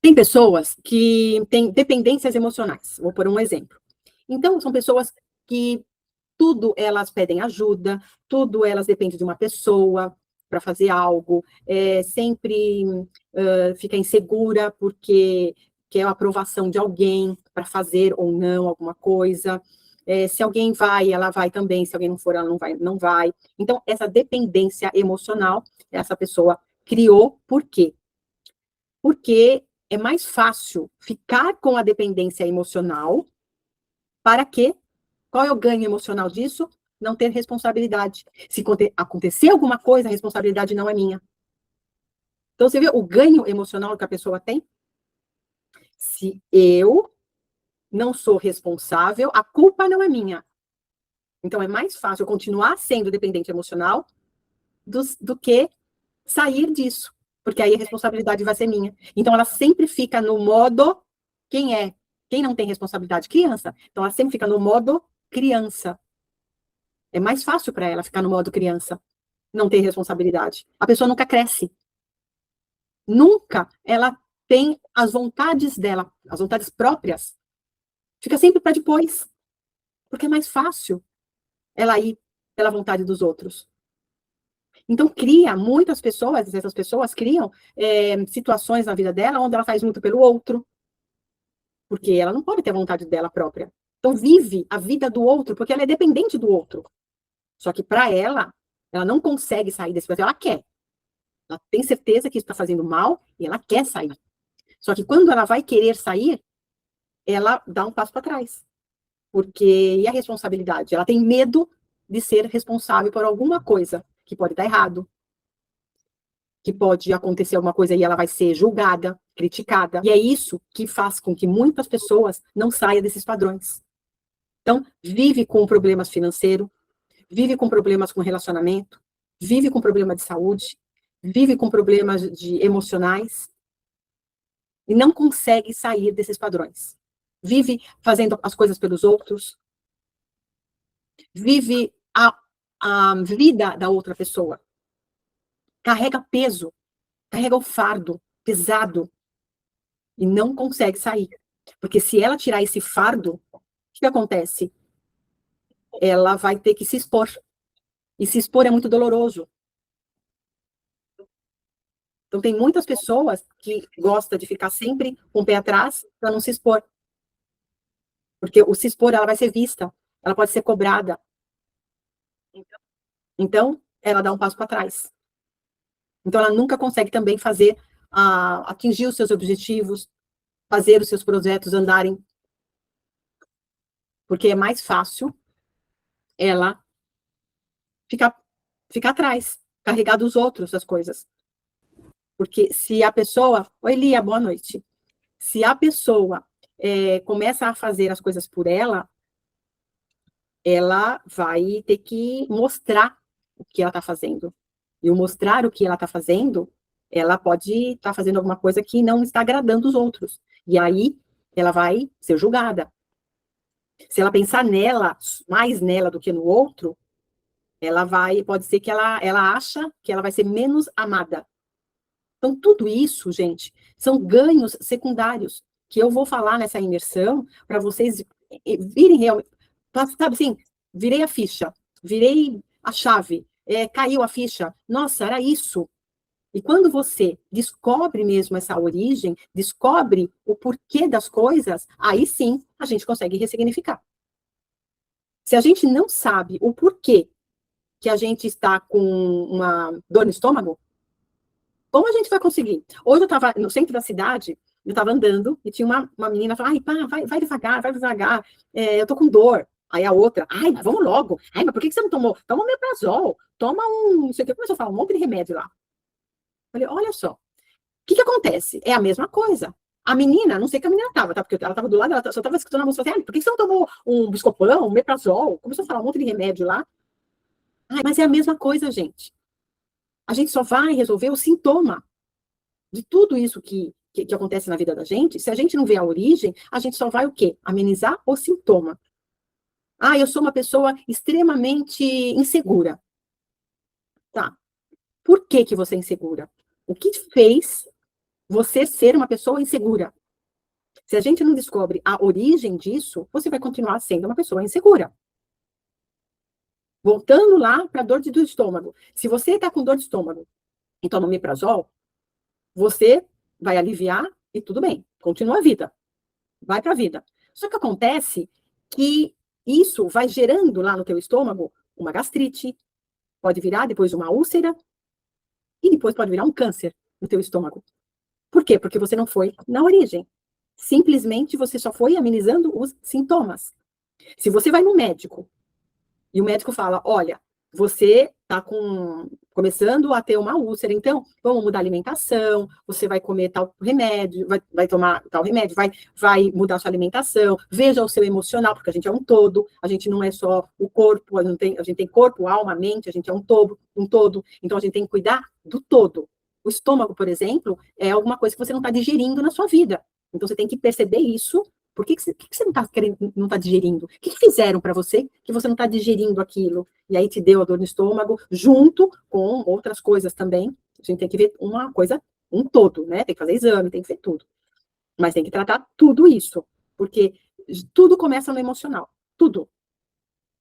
Tem pessoas que têm dependências emocionais. Vou por um exemplo. Então, são pessoas que tudo elas pedem ajuda, tudo elas dependem de uma pessoa para fazer algo, sempre fica insegura porque quer a aprovação de alguém para fazer ou não alguma coisa. Se alguém vai, ela vai também. Se alguém não for, ela não vai, não vai. Então, essa dependência emocional, essa pessoa criou. Por quê? Porque é mais fácil ficar com a dependência emocional. Para quê? Qual é o ganho emocional disso? Não ter responsabilidade. Se acontecer alguma coisa, a responsabilidade não é minha. Então, você vê o ganho emocional que a pessoa tem? Se eu não sou responsável, a culpa não é minha. Então, é mais fácil eu continuar sendo dependente emocional do que sair disso. Porque aí a responsabilidade vai ser minha. Então, ela sempre fica no modo quem não tem responsabilidade? Criança. Então, ela sempre fica no modo criança. É mais fácil para ela ficar no modo criança, não ter responsabilidade. A pessoa nunca cresce. Nunca ela tem as vontades dela, as vontades próprias. Fica sempre para depois. Porque é mais fácil ela ir pela vontade dos outros. Então, muitas pessoas, essas pessoas criam situações na vida dela onde ela faz muito pelo outro, porque ela não pode ter a vontade dela própria. Então, vive a vida do outro, porque ela é dependente do outro. Só que para ela não consegue sair desse papel, ela quer. Ela tem certeza que isso está fazendo mal e ela quer sair. Só que quando ela vai querer sair, ela dá um passo para trás. Porque e a responsabilidade? Ela tem medo de ser responsável por alguma coisa que pode dar errado, que pode acontecer alguma coisa e ela vai ser julgada, criticada. E é isso que faz com que muitas pessoas não saiam desses padrões. Então, vive com problemas financeiros, vive com problemas com relacionamento, vive com problema de saúde, vive com problemas emocionais e não consegue sair desses padrões. Vive fazendo as coisas pelos outros, vive a vida da outra pessoa, carrega peso, carrega o fardo pesado e não consegue sair. Porque se ela tirar esse fardo, o que acontece? Ela vai ter que se expor. E se expor é muito doloroso. Então, tem muitas pessoas que gostam de ficar sempre com o pé atrás para não se expor. Porque o se expor, ela vai ser vista, ela pode ser cobrada. Então, ela dá um passo para trás. Então, ela nunca consegue também atingir os seus objetivos, fazer os seus projetos andarem. Porque é mais fácil ela ficar atrás, carregar dos outros as coisas. Porque se a pessoa... Oi, Lia, boa noite. Se a pessoa começa a fazer as coisas por ela vai ter que mostrar o que ela está fazendo. E o mostrar o que ela está fazendo, ela pode estar fazendo alguma coisa que não está agradando os outros. E aí, ela vai ser julgada. Se ela pensar mais nela do que no outro, pode ser que ela acha que ela vai ser menos amada. Então, tudo isso, gente, são ganhos secundários que eu vou falar nessa imersão para vocês virem realmente, sabe assim, virei a ficha, virei a chave, caiu a ficha, nossa, era isso. E quando você descobre mesmo essa origem, descobre o porquê das coisas, aí sim a gente consegue ressignificar. Se a gente não sabe o porquê que a gente está com uma dor no estômago, como a gente vai conseguir? Hoje eu estava no centro da cidade, eu estava andando e tinha uma menina falando, ai, pá, vai devagar, eu tô com dor. Aí a outra, ai, mas vamos logo. Ai, mas por que você não tomou? Toma um omeprazol, toma não sei o que. Começou a falar um monte de remédio lá. Falei, olha só, o que acontece? É a mesma coisa. A menina, não sei que a menina estava, tá? Porque ela estava do lado, ela só estava escutando a música assim, ai, por que você não tomou um Buscopan, um omeprazol? Começou a falar um monte de remédio lá. Ai, mas é a mesma coisa, gente. A gente só vai resolver o sintoma de tudo isso que acontece na vida da gente. Se a gente não vê a origem, a gente só vai o quê? Amenizar o sintoma. Ah, eu sou uma pessoa extremamente insegura. Tá. Por que você é insegura? O que fez você ser uma pessoa insegura. Se a gente não descobre a origem disso, você vai continuar sendo uma pessoa insegura. Voltando lá para a dor do estômago. Se você está com dor de estômago e toma omeprazol, você vai aliviar e tudo bem, continua a vida, vai para a vida. Só que acontece que isso vai gerando lá no teu estômago uma gastrite, pode virar depois uma úlcera e depois pode virar um câncer no teu estômago. Por quê? Porque você não foi na origem. Simplesmente você só foi amenizando os sintomas. Se você vai no médico e o médico fala, olha, você está começando a ter uma úlcera, então vamos mudar a alimentação, você vai comer tal remédio, vai tomar tal remédio, vai mudar a sua alimentação, veja o seu emocional, porque a gente é um todo, a gente não é só o corpo, a gente tem corpo, alma, mente, a gente é um todo, então a gente tem que cuidar do todo. O estômago, por exemplo, é alguma coisa que você não está digerindo na sua vida. Então você tem que perceber isso. Por que você não está querendo, não está digerindo? O que fizeram para você que você não está digerindo aquilo? E aí te deu a dor no estômago, junto com outras coisas também. A gente tem que ver uma coisa, um todo, né? Tem que fazer exame, tem que ver tudo. Mas tem que tratar tudo isso, porque tudo começa no emocional. Tudo.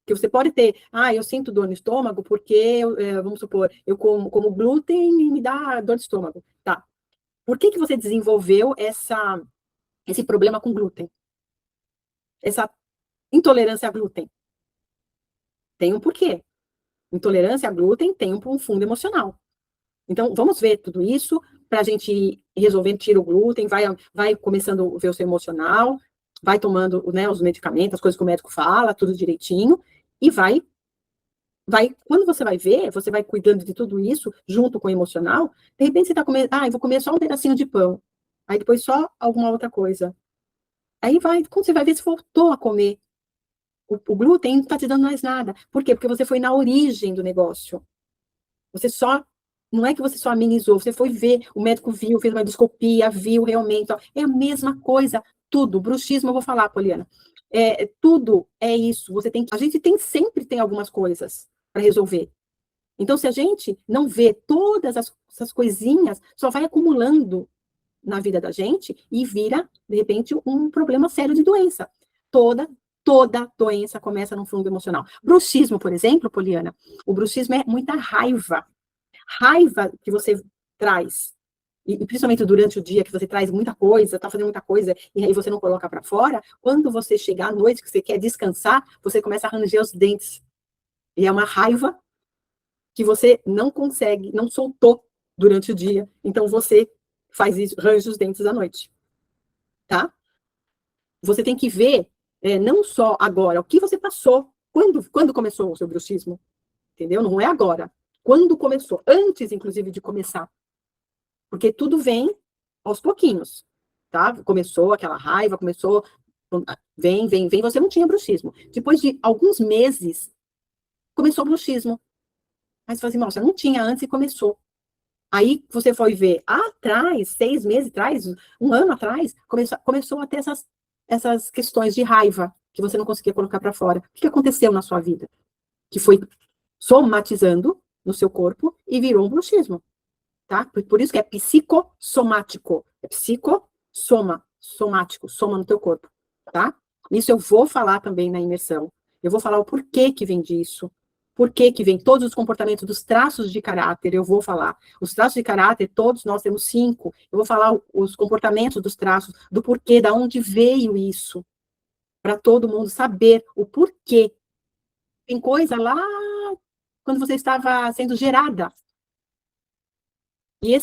Que você pode ter, eu sinto dor no estômago porque, vamos supor, eu como glúten e me dá dor de estômago. Tá. Por que você desenvolveu esse problema com glúten? Essa intolerância a glúten? Tem um porquê. Intolerância a glúten tem um fundo emocional. Então, vamos ver tudo isso para a gente resolver, tira o glúten, vai começando a ver o seu emocional, vai tomando, né, os medicamentos, as coisas que o médico fala, tudo direitinho, e quando você vai ver, você vai cuidando de tudo isso, junto com o emocional, de repente você está comendo, eu vou comer só um pedacinho de pão, aí depois só alguma outra coisa. Aí quando você vai ver, você voltou a comer. O glúten não está te dando mais nada. Por quê? Porque você foi na origem do negócio. Não é que você só amenizou, você foi ver, o médico viu, fez uma endoscopia, viu realmente. Ó, é a mesma coisa, tudo. Bruxismo, eu vou falar, Poliana. Tudo é isso. A gente sempre tem algumas coisas para resolver. Então, se a gente não vê todas essas coisinhas, só vai acumulando na vida da gente e vira, de repente, um problema sério de doença. Toda doença começa no fundo emocional. Bruxismo, por exemplo, Poliana, o bruxismo é muita raiva. Raiva que você traz, e principalmente durante o dia, que você traz muita coisa, está fazendo muita coisa, e aí você não coloca para fora, quando você chegar à noite, que você quer descansar, você começa a ranger os dentes. E é uma raiva que você não consegue, não soltou durante o dia. Então você faz isso, range os dentes à noite. Tá? Você tem que ver, não só agora, o que você passou, quando começou o seu bruxismo, entendeu? Não é agora. Quando começou, antes, inclusive, de começar. Porque tudo vem aos pouquinhos, tá? Começou aquela raiva, vem, você não tinha bruxismo. Depois de alguns meses, começou o bruxismo. Aí você fala assim, nossa, não tinha antes e começou. Aí você foi ver atrás, 6 meses atrás, 1 ano atrás, começou a ter essas questões de raiva que você não conseguia colocar para fora. O que aconteceu na sua vida? Que foi somatizando no seu corpo e virou um bruxismo, tá? Por isso que é psicossomático. É somático, soma no teu corpo, tá? Isso eu vou falar também na imersão. Eu vou falar o porquê que vem disso, por que vem todos os comportamentos dos traços de caráter, eu vou falar. Os traços de caráter, todos nós temos 5. Eu vou falar os comportamentos dos traços, do porquê, da onde veio isso, para todo mundo saber o porquê. Tem coisa lá quando você estava sendo gerada. E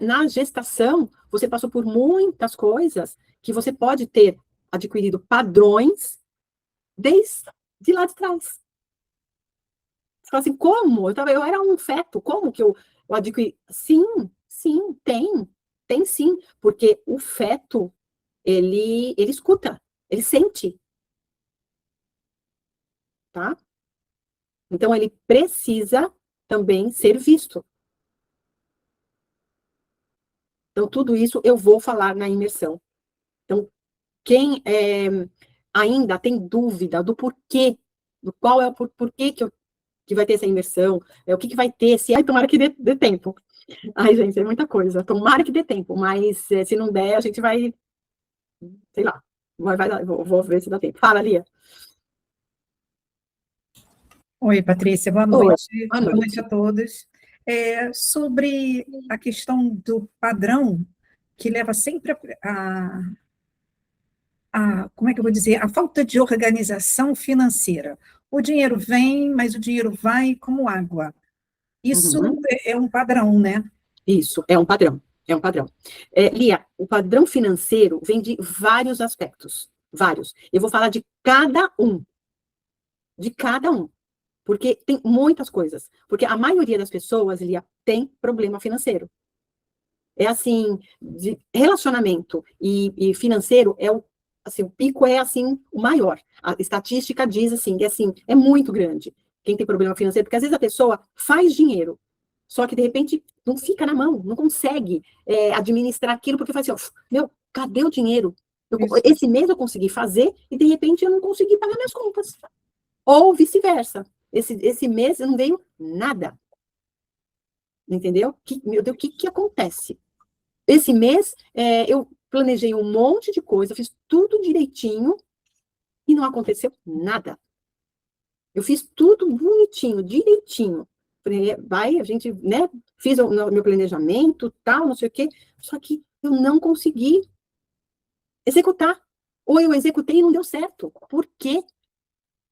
na gestação, você passou por muitas coisas que você pode ter adquirido padrões desde lá de trás. Você fala assim, como? Eu era um feto, como que eu adquiri? Sim, tem sim, porque o feto, ele escuta, ele sente, tá? Então, ele precisa também ser visto. Então, tudo isso eu vou falar na imersão. Então, quem ainda tem dúvida do porquê, do qual é o porquê que vai ter essa imersão, o que vai ter, se tomara que dê tempo. Ai, gente, é muita coisa. Tomara que dê tempo, mas se não der, a gente vai, sei lá, vou ver se dá tempo. Fala, Lia. Oi, Patrícia, boa Oi, noite. boa Boa noite noite. a todos. Sobre a questão do padrão, que leva sempre como é que eu vou dizer, a falta de organização financeira. O dinheiro vem, mas o dinheiro vai como água. Isso Uhum. é um padrão, né? Isso, é um padrão. É um padrão. Lia, o padrão financeiro vem de vários aspectos. Vários. Eu vou falar de cada um. De cada um. Porque tem muitas coisas. Porque a maioria das pessoas, Lia, tem problema financeiro. É assim, de relacionamento e financeiro é o, assim, o pico é assim o maior. A estatística diz assim, é muito grande. Quem tem problema financeiro, porque às vezes a pessoa faz dinheiro, só que de repente não fica na mão, não consegue administrar aquilo, porque faz assim, ó, meu, cadê o dinheiro? Isso. Esse mês eu consegui fazer e de repente eu não consegui pagar minhas contas. Ou vice-versa. Esse mês não veio nada. Entendeu? Meu Deus, o que acontece? Esse mês, eu planejei um monte de coisa, fiz tudo direitinho e não aconteceu nada. Eu fiz tudo bonitinho, direitinho. Vai, a gente, né, fiz o meu planejamento, tal, não sei o quê, só que eu não consegui executar. Ou eu executei e não deu certo. Por quê?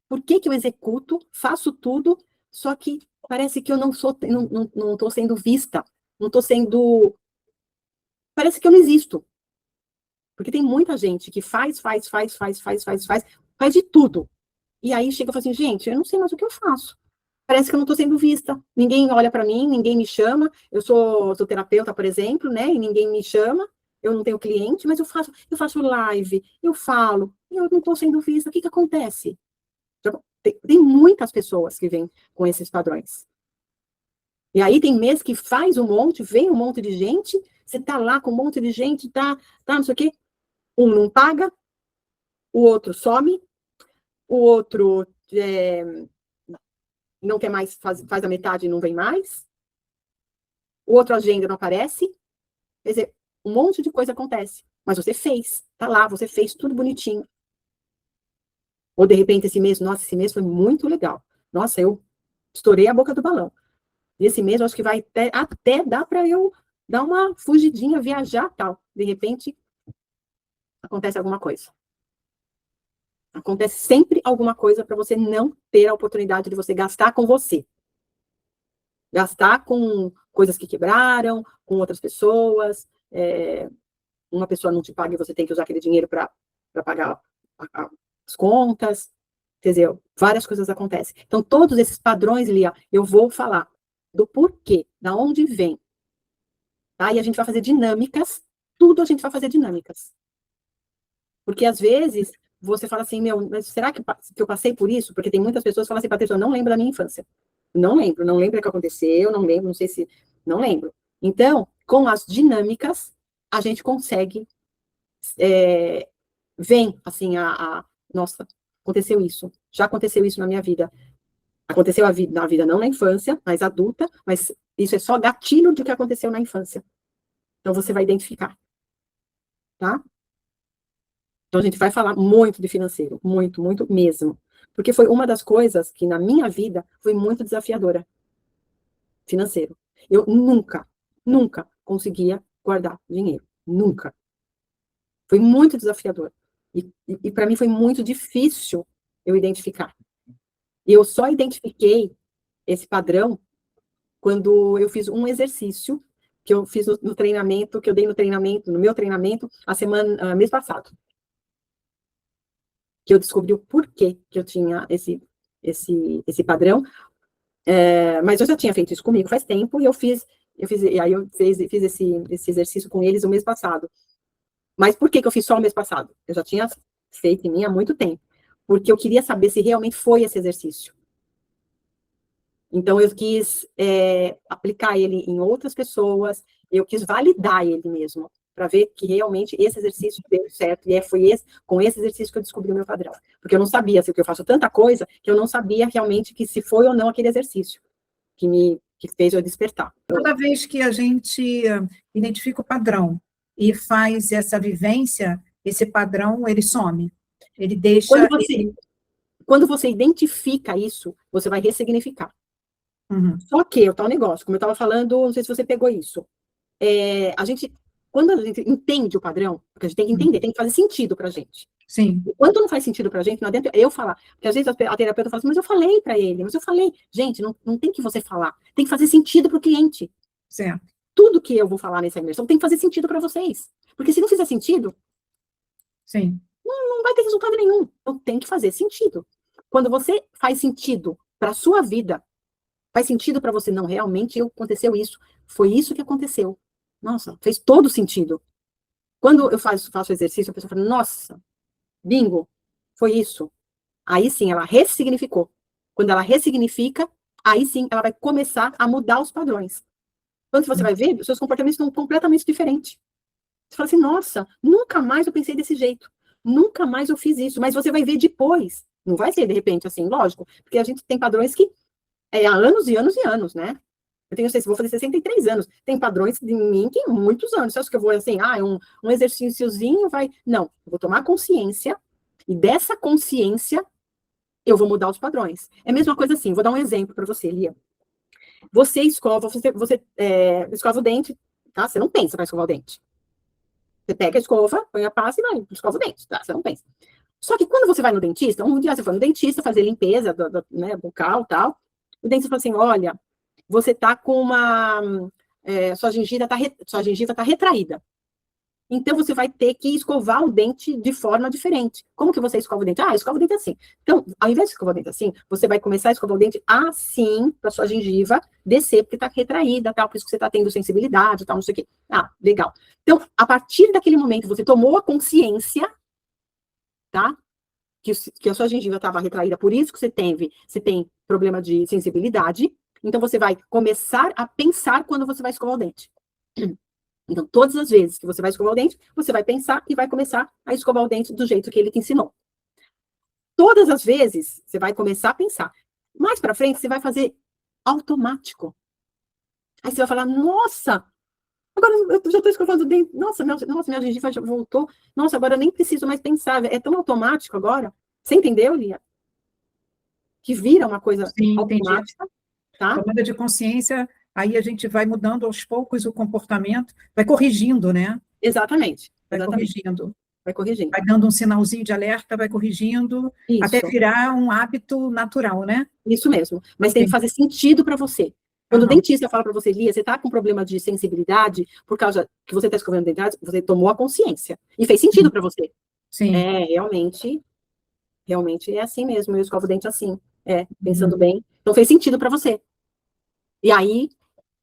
Por que que eu executo, faço tudo, só que parece que eu não sou, não estou sendo vista, não estou sendo, parece que eu não existo. Porque tem muita gente que faz de tudo. E aí chega e fala assim, gente, eu não sei mais o que eu faço. Parece que eu não estou sendo vista. Ninguém olha para mim, ninguém me chama. Eu sou terapeuta, por exemplo, né? E ninguém me chama. Eu não tenho cliente, mas eu faço live, eu falo, e eu não estou sendo vista. O que que acontece? Tem muitas pessoas que vêm com esses padrões. E aí tem mês que faz um monte, vem um monte de gente, você tá lá com um monte de gente, tá não sei o quê. Um não paga, o outro some, o outro não quer mais, faz a metade e não vem mais, o outro agenda não aparece. Quer dizer, um monte de coisa acontece. Mas você fez, tá lá, você fez tudo bonitinho. Ou de repente nossa, esse mês foi muito legal. Nossa, eu estourei a boca do balão. E esse mês eu acho que vai até dar para eu dar uma fugidinha, viajar, tal. De repente, acontece alguma coisa. Acontece sempre alguma coisa para você não ter a oportunidade de você gastar com você. Gastar com coisas que quebraram, com outras pessoas. Uma pessoa não te paga e você tem que usar aquele dinheiro para pagar as contas. Quer dizer, várias coisas acontecem. Então, todos esses padrões, Lia, eu vou falar do porquê, da onde vem. Tá? E a gente vai fazer dinâmicas, tudo a gente vai fazer dinâmicas. Porque, às vezes, você fala assim, meu, mas será que eu passei por isso? Porque tem muitas pessoas que falam assim, Patrícia, eu não lembro da minha infância. Não lembro o que aconteceu, não lembro, não sei se... Não lembro. Então, com as dinâmicas, a gente consegue... vem, assim, nossa, aconteceu isso. Já aconteceu isso na minha vida. Aconteceu na vida, não na infância, mas adulta, mas isso é só gatilho de que aconteceu na infância. Então, você vai identificar. Tá? Então, a gente vai falar muito de financeiro, muito, muito mesmo. Porque foi uma das coisas que, na minha vida, foi muito desafiadora. Financeiro. Eu nunca conseguia guardar dinheiro. Nunca. Foi muito desafiador. E para mim foi muito difícil eu identificar. E eu só identifiquei esse padrão quando eu fiz um exercício que eu fiz no treinamento, que eu dei no meu treinamento, mês passado. Que eu descobri o porquê que eu tinha esse padrão. Mas eu já tinha feito isso comigo faz tempo, e aí eu fiz esse exercício com eles o mês passado. Mas por que eu fiz só o mês passado? Eu já tinha feito em mim há muito tempo. Porque eu queria saber se realmente foi esse exercício. Então, eu quis aplicar ele em outras pessoas, eu quis validar ele mesmo, para ver que realmente esse exercício deu certo, e foi com esse exercício que eu descobri o meu padrão. Porque eu não sabia, assim, que eu faço tanta coisa, que eu não sabia realmente que se foi ou não aquele exercício que me que fez eu despertar. Toda vez que a gente identifica o padrão e faz essa vivência, esse padrão, ele some. Ele deixa... Quando você identifica isso, você vai ressignificar. Uhum. Só que, o tal negócio, como eu estava falando, não sei se você pegou isso. Quando a gente entende o padrão, porque a gente tem que entender, tem que fazer sentido pra gente. Sim. Quando não faz sentido pra gente, não adianta eu falar. Porque às vezes a terapeuta fala assim, mas eu falei pra ele, mas eu falei. Gente, não tem que você falar. Tem que fazer sentido pro cliente. Certo. Tudo que eu vou falar nessa imersão tem que fazer sentido pra vocês. Porque se não fizer sentido, sim, não vai ter resultado nenhum. Então tem que fazer sentido. Quando você faz sentido pra sua vida, faz sentido pra você, não, realmente aconteceu isso. Foi isso que aconteceu. Nossa, fez todo sentido. Quando eu faço exercício, a pessoa fala, nossa, bingo, foi isso. Aí sim, ela ressignificou. Quando ela ressignifica, aí sim, ela vai começar a mudar os padrões. Quando você vai ver, os seus comportamentos estão completamente diferentes. Você fala assim, nossa, nunca mais eu pensei desse jeito. Nunca mais eu fiz isso. Mas você vai ver depois. Não vai ser, de repente, assim, lógico. Porque a gente tem padrões que há anos e anos e anos, né? Eu tenho, vou fazer 63 anos. Tem padrões de mim que muitos anos. Você acha que eu vou, assim, um exercíciozinho vai... Não, eu vou tomar consciência. E dessa consciência, eu vou mudar os padrões. É a mesma coisa assim, vou dar um exemplo para você, Lia. Você escova o dente, tá? Você não pensa para escovar o dente. Você pega a escova, põe a pasta e vai, escova o dente, tá? Você não pensa. Só que quando você vai no dentista, um dia você foi no dentista fazer limpeza né, bucal e tal, o dentista fala assim, olha, você tá com sua gengiva tá retraída. Então, você vai ter que escovar o dente de forma diferente. Como que você escova o dente? Escova o dente assim. Então, ao invés de escovar o dente assim, você vai começar a escovar o dente assim, para sua gengiva descer, porque está retraída, tal, por isso que você está tendo sensibilidade, tal, não sei o quê. Legal. Então, a partir daquele momento, você tomou a consciência, tá? Que a sua gengiva estava retraída, por isso que você tem problema de sensibilidade. Então, você vai começar a pensar quando você vai escovar o dente. Então, todas as vezes que você vai escovar o dente, você vai pensar e vai começar a escovar o dente do jeito que ele te ensinou. Todas as vezes, você vai começar a pensar. Mais para frente, você vai fazer automático. Aí você vai falar, nossa, agora eu já estou escovando o dente. Nossa, minha gengiva já voltou. Nossa, agora eu nem preciso mais pensar. É tão automático agora. Você entendeu, Lia? Que vira uma coisa automática. Entendi. Tá? Tomada de consciência, aí a gente vai mudando aos poucos o comportamento, vai corrigindo, né? Exatamente. Vai corrigindo. Vai corrigindo. Vai dando um sinalzinho de alerta, vai corrigindo, até virar um hábito natural, né? Isso mesmo. Mas tem que fazer sentido para você. Quando o dentista fala para você, Lia, você está com problema de sensibilidade por causa que você está escovando dente, você tomou a consciência. E fez sentido para você. Sim. Realmente é assim mesmo. Eu escovo o dente assim. Pensando bem. Então fez sentido para você. E aí,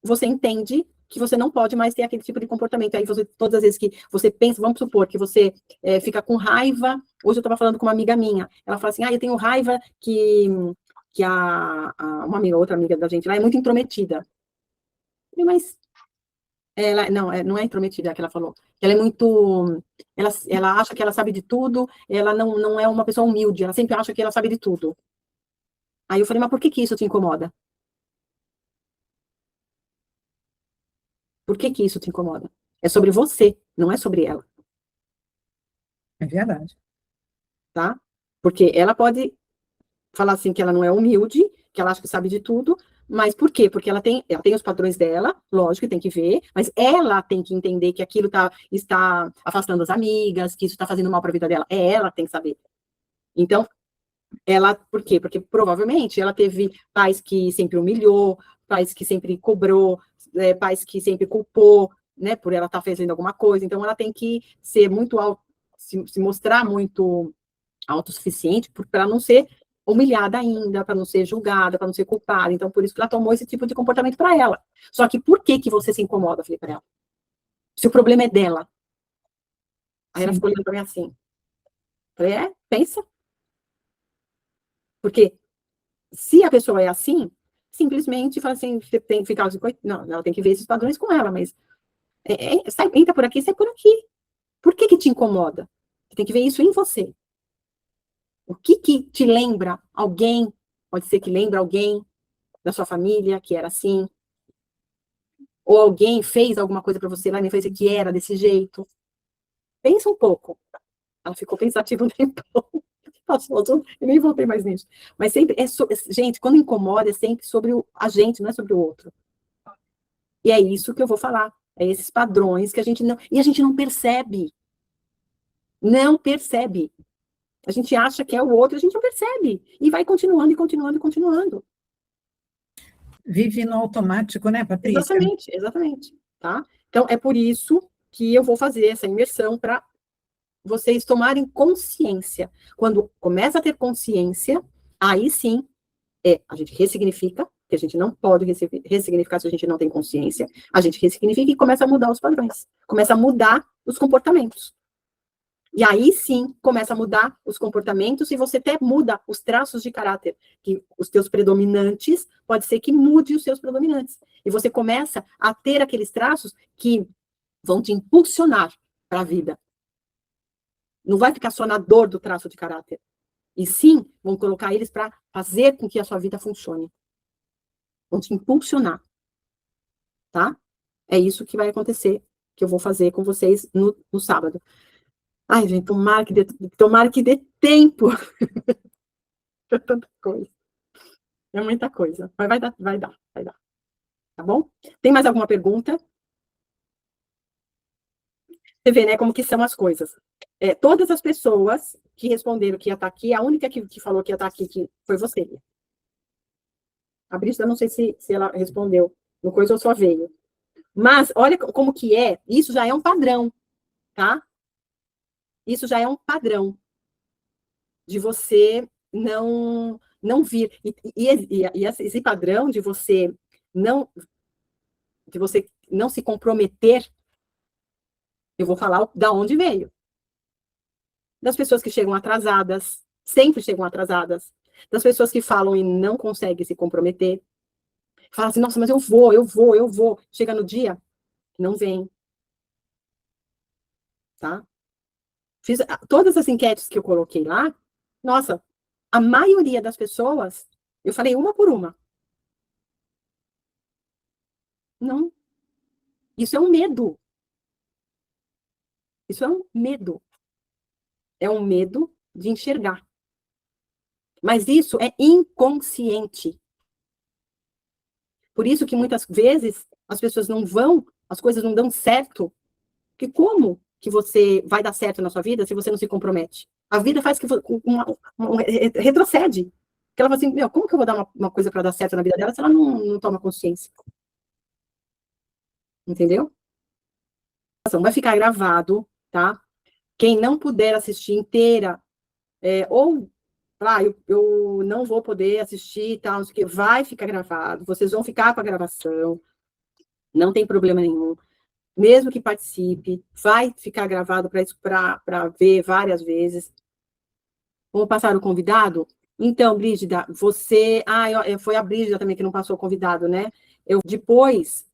você entende que você não pode mais ter aquele tipo de comportamento. Aí, todas as vezes que você pensa, vamos supor que você fica com raiva. Hoje eu estava falando com uma amiga minha. Ela fala assim, eu tenho raiva que outra amiga da gente lá é muito intrometida. Mas ela não é intrometida, é que ela falou. Ela é muito... Ela acha que ela sabe de tudo, ela não é uma pessoa humilde, ela sempre acha que ela sabe de tudo. Aí eu falei, mas por que isso te incomoda? Por que isso te incomoda? É sobre você, não é sobre ela. É verdade. Tá? Porque ela pode falar assim que ela não é humilde, que ela acha que sabe de tudo, mas por quê? Porque ela tem os padrões dela, lógico, tem que ver, mas ela tem que entender que aquilo está afastando as amigas, que isso está fazendo mal para a vida dela. Ela tem que saber. Então, por quê? Porque provavelmente ela teve pais que sempre humilhou, pais que sempre cobrou, pais que sempre culpou, né, por ela estar fazendo alguma coisa. Então, ela tem que ser muito se mostrar muito autossuficiente para não ser humilhada ainda, para não ser julgada, para não ser culpada. Então, por isso que ela tomou esse tipo de comportamento para ela. Só que por que você se incomoda? Eu falei para ela. Se o problema é dela. Aí ela ficou olhando para mim assim. Falei, pensa. Porque se a pessoa é assim, simplesmente fala assim, você tem que ficar... Não, ela tem que ver esses padrões com ela, mas entra por aqui, sai por aqui. Por que te incomoda? Você tem que ver isso em você. O que te lembra alguém? Pode ser que lembre alguém da sua família que era assim. Ou alguém fez alguma coisa para você lá na infância que era desse jeito? Pensa um pouco. Ela ficou pensativa um tempão. Passou, eu nem voltei mais nisso. Mas sempre, gente, quando incomoda, é sempre sobre a gente, não é sobre o outro. E é isso que eu vou falar. É esses padrões que a gente não... E a gente não percebe. Não percebe. A gente acha que é o outro, a gente não percebe. E vai continuando, e continuando, e continuando. Vive no automático, né, Patrícia? Exatamente, exatamente. Tá? Então, é por isso que eu vou fazer essa imersão para vocês tomarem consciência. Quando começa a ter consciência, aí sim, a gente ressignifica, que a gente não pode ressignificar se a gente não tem consciência, a gente ressignifica e começa a mudar os padrões, começa a mudar os comportamentos. E aí sim, começa a mudar os comportamentos e você até muda os traços de caráter, que os teus predominantes, pode ser que mude os seus predominantes. E você começa a ter aqueles traços que vão te impulsionar para a vida. Não vai ficar só na dor do traço de caráter. E sim, vão colocar eles para fazer com que a sua vida funcione. Vão te impulsionar. Tá? É isso que vai acontecer, que eu vou fazer com vocês no sábado. Ai, gente, tomara que dê tempo. É tanta coisa. É muita coisa. Mas vai dar. Tá bom? Tem mais alguma pergunta? Você vê, né, como que são as coisas. Todas as pessoas que responderam que ia estar aqui, a única que falou que ia estar aqui que foi você. A Brígida, não sei se ela respondeu no coisa ou só veio. Mas, olha como que é, isso já é um padrão, tá? Isso já é um padrão de você não vir. E esse padrão de você não se comprometer, eu vou falar da onde veio. Das pessoas que chegam atrasadas, sempre chegam atrasadas. Das pessoas que falam e não conseguem se comprometer. Fala assim, nossa, mas eu vou. Chega no dia, não vem. Tá? Fiz todas as enquetes que eu coloquei lá, nossa, a maioria das pessoas, eu falei uma por uma. Não. Isso é um medo. Isso é um medo. É um medo de enxergar. Mas isso é inconsciente. Por isso que muitas vezes as pessoas não vão, as coisas não dão certo. Porque como que você vai dar certo na sua vida se você não se compromete? A vida faz que retrocede. Porque ela fala assim, meu, como que eu vou dar uma coisa para dar certo na vida dela se ela não toma consciência? Entendeu? Vai ficar gravado, tá? Quem não puder assistir inteira, ou eu não vou poder assistir, tal, não sei o que, vai ficar gravado, vocês vão ficar com a gravação, não tem problema nenhum. Mesmo que participe, vai ficar gravado para ver várias vezes. Vamos passar o convidado? Então, Brígida, você... foi a Brígida também que não passou o convidado, né? Depois,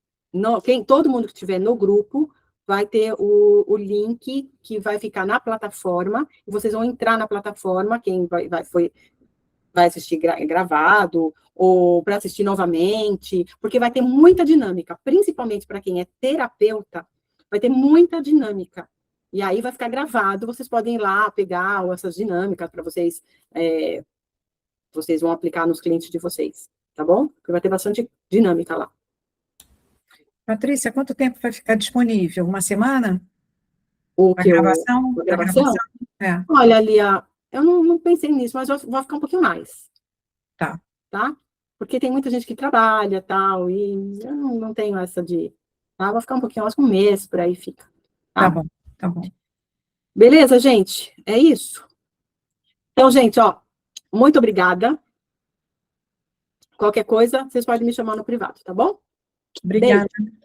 todo mundo que estiver no grupo vai ter o link que vai ficar na plataforma, e vocês vão entrar na plataforma, quem vai assistir gravado, ou para assistir novamente, porque vai ter muita dinâmica, principalmente para quem é terapeuta, vai ter muita dinâmica. E aí vai ficar gravado, vocês podem ir lá pegar essas dinâmicas para vocês, vocês vão aplicar nos clientes de vocês, tá bom? Porque vai ter bastante dinâmica lá. Patrícia, quanto tempo vai ficar disponível? Uma semana? A gravação? É. Olha, Lia, eu não pensei nisso, mas vai ficar um pouquinho mais. Tá. Porque tem muita gente que trabalha, tal, e eu não tenho essa de... Tá? Vai ficar um pouquinho mais, um mês, por aí fica. Tá bom. Beleza, gente? É isso? Então, gente, muito obrigada. Qualquer coisa, vocês podem me chamar no privado, tá bom? Obrigada. Beijo.